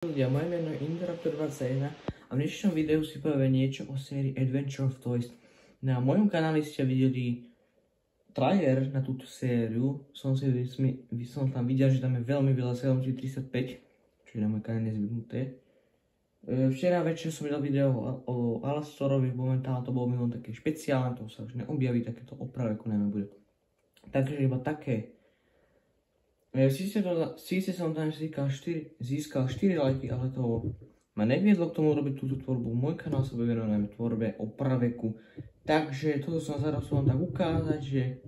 Ľudia, moje meno je Indoraptor21 a v dnešnom videu si povieme niečo o sérii Adventure of Toys. Na mojom kanáli ste videli trailer na túto sériu, som tam videl, že tam je veľmi veľa 735, čo je na môj kanál nezvyknuté. Včera večer som videl video o Alastorovi, momentálne to bolo minulé také špeciálne, to sa už neobjaví, takéto opravy ako najmä bude. Takže iba také. Síce som tam získal 4 lajky, ale to ma neviedlo k tomu robiť túto tvorbu. Môj kanál sa venuje najmä tvorbe o praveku. Takže toto som zaraz vám tak ukázať, že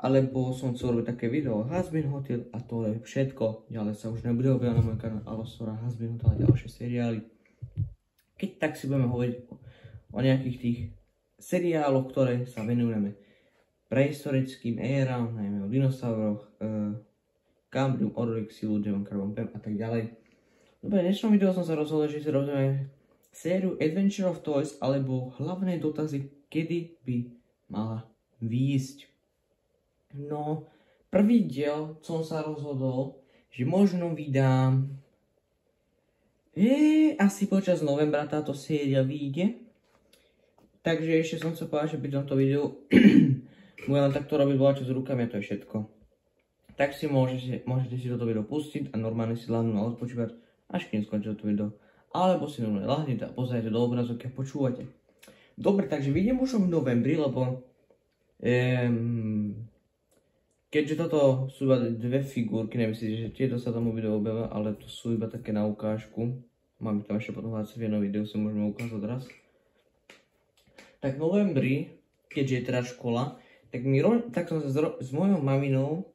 alebo som chcel robiť také video o Hazbin Hotel a to je všetko. Ďalej sa už nebude objavať na môj kanál Alastora, Hazbin Hotel a ďalšie seriály. Keď tak si budeme hovoriť o nejakých tých seriáloch, ktoré sa venujeme prehistorickým éram, najmä o dinosauroch, Cambrium, Oryxilu, Devonkarvom, Pem a tak ďalej. Dobre, v dnešnom videu som sa rozhodol, že si robíme sériu Adventure of Toys, alebo hlavné dotazy, kedy by mala výjsť. No, prvý diel som sa rozhodol, že možno vydám asi počas novembra táto séria vyjde. Takže ešte som sa povedal, že pri tomto videu budem len takto robiť voľačo s rukami a to je všetko. Tak si môžete si toto video pustiť a normálne si ľahnúť a odpočívať, až kým skončí toto video. Alebo si normálne ľahnete a pozerajte do obrazovky a počúvate. Dobre, takže vidím už v novembri, lebo keďže toto sú iba dve figurky, nemyslíte, že tieto sa tam video objavia, ale to sú iba také na ukážku. Máme tam ešte potom v jednom videu, si môžeme ukázať raz. Tak v novembri, keďže je teda škola, tak som sa s mojou maminou,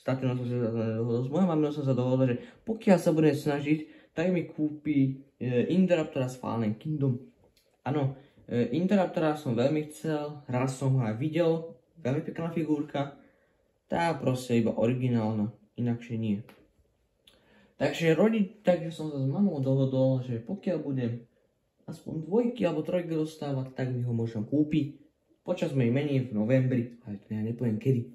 som sa dohodol, že pokiaľ sa budem snažiť, tak mi kúpi Indoraptora z Fallen Kingdom. Áno, Indoraptora som veľmi chcel, raz som ho aj videl, veľmi pekná figurka, tá proste iba originálna, inakšie nie. Takže som sa s mamou dohodol, že pokiaľ budem aspoň 2 alebo 3 dostávať, tak mi ho môžem kúpiť. Počas mojej mení v novembri, ale to ja nepoviem kedy.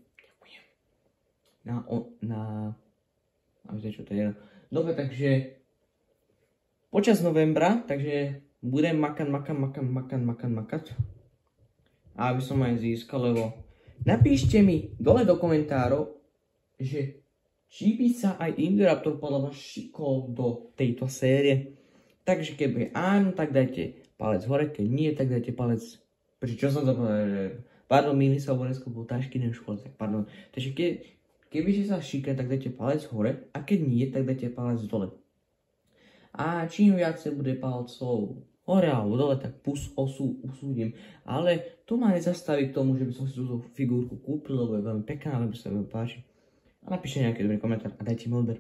Dobre, takže počas novembra, takže budem makať. A aby som aj získal, lebo napíšte mi dole do komentárov, že či by sa aj Indoraptor podľa vás šikol do tejto série. Takže keď bude áno, tak dajte palec hore, keď nie, tak dajte palec. Čo som to povedal, že pardon, mini sa oboresko bol tášky v škole, tak pardon. Takže keby ste sa šikli, tak dajte palec hore a keď nie, tak dajte palec dole. A čím viacej bude palcov hore alebo dole, tak usúdim. Ale to ma nezastaví k tomu, že by som si túto figurku kúpil, lebo je veľmi pekná, lebo sa mi páči. A napíšte nejaký dobrý komentár a dajte mi odber.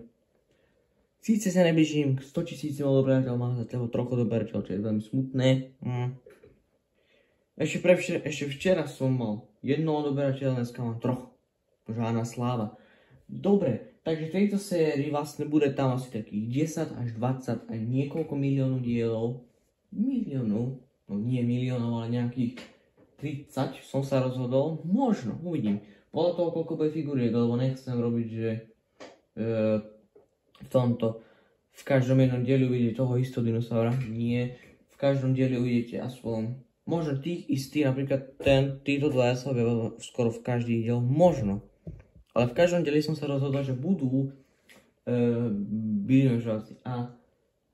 Síce sa neblížim k 100 000 odberateľov, mám zatiaľ trochu odberateľov, čo je veľmi smutné. Ešte včera som mal 1 odberateľa, dneska mám 3. Žádna sláva. Dobre, takže v tejto sérii vlastne bude tam asi takých 10 až 20 aj niekoľko miliónov dielov. No nie miliónov, ale nejakých 30 som sa rozhodol. Možno, uvidím. Podľa toho, koľko bude figuriek, lebo nechcem robiť, že v každom jednom dieli uvidíte toho istého dinosaura. Nie, v každom dieli uvidíte aspoň možno tých istých, napríklad títo dvaja sa objavia skoro v každý diel, možno. Ale v každom dieli som sa rozhodol, že budú dinožáci. A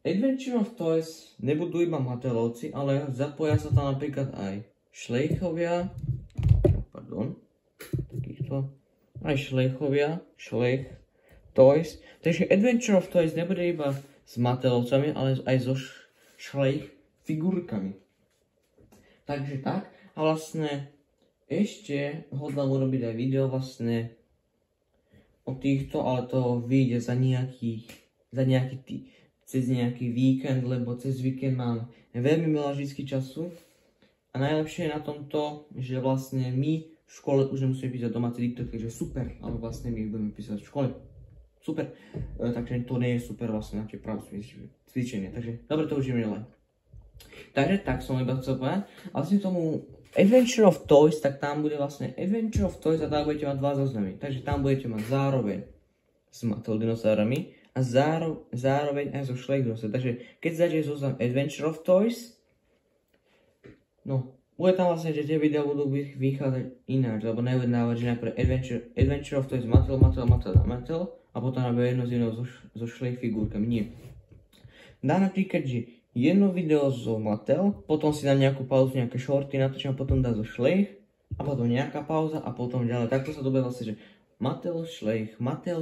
Adventure of Toys nebudú iba Matelovci, ale zapoja sa tam napríklad aj Šlejchovia, Šlejch Toys. Takže Adventure of Toys nebude iba s Matelovcami, ale aj so Šlejch figurkami. Takže tak, a vlastne ešte hodlám urobiť aj video vlastne o týchto, ale to vyjde cez nejaký víkend, lebo cez víkend mám veľmi veľa vždycky času. A najlepšie je na tomto, že vlastne my v škole už nemusíme písať domáci diktor, takže super, ale vlastne my ich budeme písať v škole. Super, takže to nie je super vlastne na tie práve cvičenie, takže dobre, to už ideme ďalej. Takže tak som iba chcel povedať. A vlastne tomu Adventure of Toys, tak tam bude vlastne Adventure of Toys a tam budete mať 2 zoznamy. Takže tam budete mať zároveň s Mattel dinosaurami a zároveň aj zo Schlegelose. Takže keď začne zoznam Adventure of Toys, no, bude tam vlastne, že tie videá budú vychádzať ináč, lebo nebude dávať, že najprv Adventure of Toys Mattel a potom nabejú jedno z jednou so Schleg figurkami. Nie. Dá napríklad, že jedno video zo Mattel, potom si dá nejakú pauzu, nejaké shorty natočím a potom dá zo Schleg a potom nejaká pauza a potom ďalej. Takto sa to bude vlastne, že Mattel,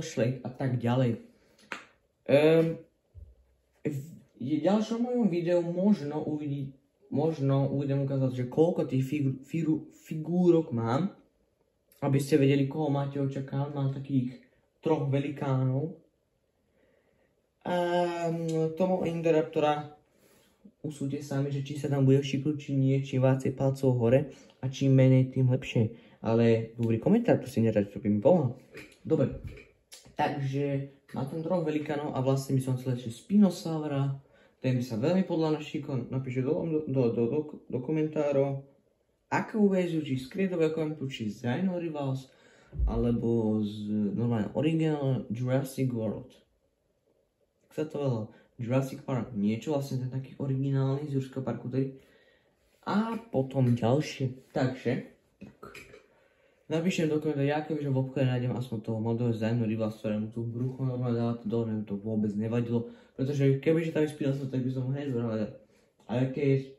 Schleg a tak ďalej. V ďalšom mojom videu možno budem ukázať, že koľko tých figúrok mám, aby ste vedeli, koho máte očakávať. Mám takých 3 velikánov. Tomu Indoraptora usúďte sami, že či sa tam bude šipnúť, či nie, čím viacej palcov hore a čím menej, tým lepšie. Ale dobrý komentár, to si nerad, to by mi pomohol. Dobre, takže mám tam 3 velikánov a vlastne by som chcel ešte Spinosaura. Ten by sa veľmi podľa našich napíše do komentárov, akú verziu, či z Creedového komentu, či z Dino Rivals, alebo z normálne originál Jurassic World. Tak sa to volá Jurassic Park, niečo vlastne ten taký originálny z Jurassic Parku 3. A potom ďalšie. Takže, napíšem do komentára, ja kebyže v obchode nájdem aspoň toho modelu z Dino Rivals, ktorému tu brucho normálne dávať dole, to vôbec nevadilo. Pretože kebyže tam vyspínal sa, tak by som ho hneď vrhľadal. Ale keď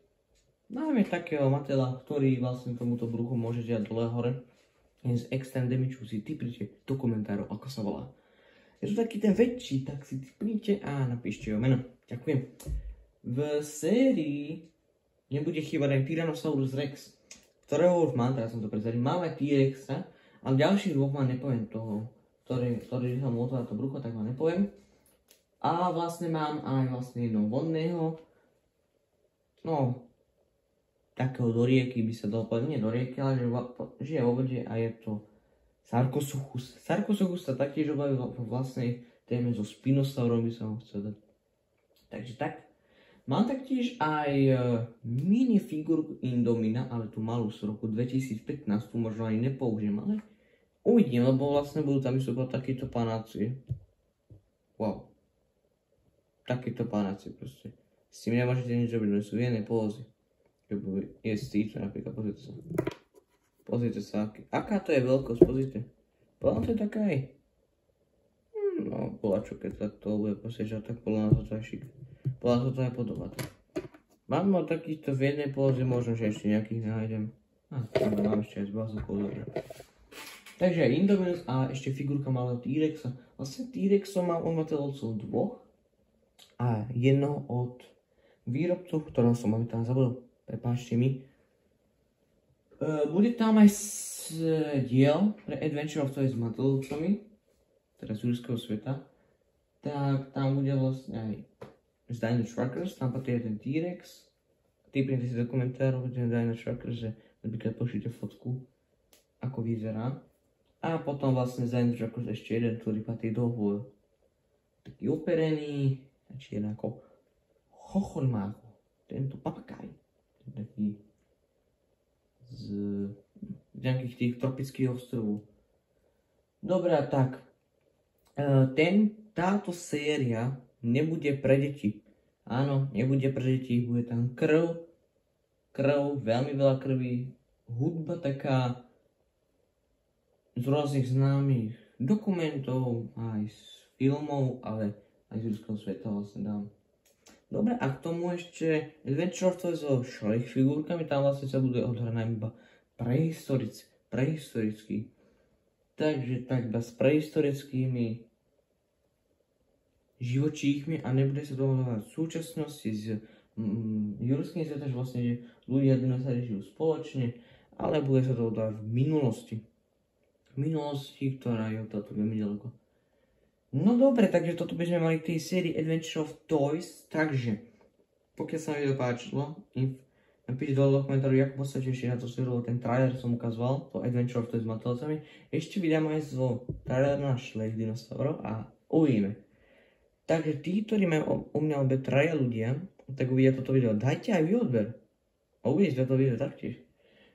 máme takého Mattela, ktorý vlastne tomuto bruchu môže dať dole hore, jen z Extreme Damage, si typnite do komentárov, ako sa volá. Je to taký ten väčší, tak si typnite a napíšte jeho meno. Ďakujem. V sérii nebude chýbať aj Tyrannosaurus Rex, ktorého už mám, teraz som to predstavil. Mám aj T-Rexa, ale ďalších 2 vám nepoviem toho, ktorý ho otvára to brucho, tak vám nepoviem. A vlastne mám aj vlastne jedného vodného, no, takého do rieky by sa dalo povedať, nie do rieky, ale že žije vo vode a je to Sarcosuchus. Sarcosuchus sa taktiež objaví vo vlastnej téme so Spinosaurom, by som ho chcel dať. Takže tak. Mám taktiež aj minifigurku Indomina, ale tú malú z roku 2015, tu možno ani nepoužijem, ale uvidím, lebo vlastne budú tam vystupovať takéto panácie. Wow. Takéto panácie proste. S tým nemôžete nič robiť, no sú v jednej pózy. Je stíčo napríklad, pozrite sa. Pozrite sa, aká to je veľkosť, pozrite. Podľa to je taká aj. No, podľa čo, keď to bude posiežať, tak podľa nás to je šik. Podľa to je podoba. Mám takýchto v jednej póze, možno, že ešte nejakých nájdem. Mám ešte aj z bazúkov, dobre. Takže aj Indominus a ešte figurka malého T-Rexa. Vlastne T-Rexom mám od Mattelovcov 2. A jedno od výrobcu, ktorého som momentálne zabudol. Prepáčte mi. Bude tam aj diel pre Adventure of Toys s Mattelovcami, teda z jurského sveta. Tak tam bude vlastne aj z Dino Truckers, tam patrí ten T-Rex. Typnite si do komentárov, ten Dino Truckers, že napríklad pošlite fotku, ako vyzerá. A potom vlastne z Dino Truckers ešte jeden, ktorý patrí do hôl. Taký operený, či jeden ako chochormáko, tento papagáj, taký z nejakých tých tropických ostrovov. Dobre, tak, táto séria nebude pre deti. Áno, nebude pre deti, bude tam krv, veľmi veľa krvi, hudba taká z rôznych známych dokumentov, aj z filmov, ale aj z ľudského sveta vlastne dám. Dobre, a k tomu ešte Adventure of Toys so Schleg figurkami, tam vlastne sa bude odhrať iba prehistorický. Takže tak s prehistorickými živočíchmi a nebude sa to odhrať v súčasnosti s jurským svetom, že vlastne že ľudia dinosauri žijú spoločne, ale bude sa to odhrať v minulosti. V minulosti, ktorá je táto veľmi ďaleko. No dobre, takže toto by sme mali k tej sérii Adventure of Toys, takže pokiaľ sa mi video páčilo, napíšte dole do komentáru, ako v podstate ešte na to sledovalo ten trailer, som ukazoval, to Adventure of Toys s Mattelovcami. Ešte vydám aj zo trailer na Schleg dinosaurov a uvidíme. Takže tí, ktorí majú u mňa obe traja ľudia, tak uvidia toto video. Dajte aj vy odber a uvidíte toto video taktiež.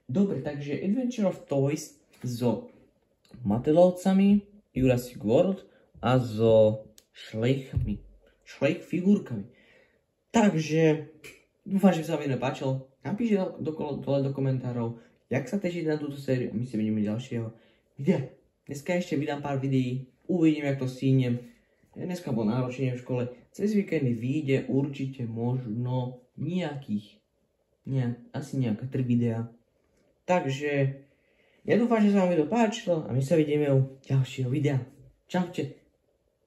Dobre, takže Adventure of Toys so Mattelovcami, Jurassic World a so šlejch figurkami. Takže dúfam, že sa vám video páčilo. Napíšte dole do komentárov, jak sa tešíte na túto sériu a my si vidíme ďalšieho videa. Dneska ešte vydám pár videí, uvidím, jak to stínem. Dneska bol náročne v škole, cez víkendy vyjde určite možno asi nejaké 3 videá. Takže ja dúfam, že sa vám video páčilo a my sa vidíme u ďalšieho videa. Čaute.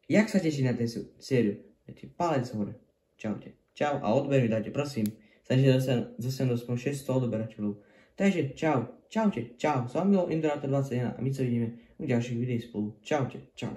Jak sa teší na tej sériu? Dajte palec hore. Čaute. Čau a odber mi dajte, prosím. Snažite zase aspoň 600 odberateľov. Takže čau. Čaute. Čau. S vami bol Indoraptor 21 a my sa vidíme u ďalších videí spolu. Čaute. Čau.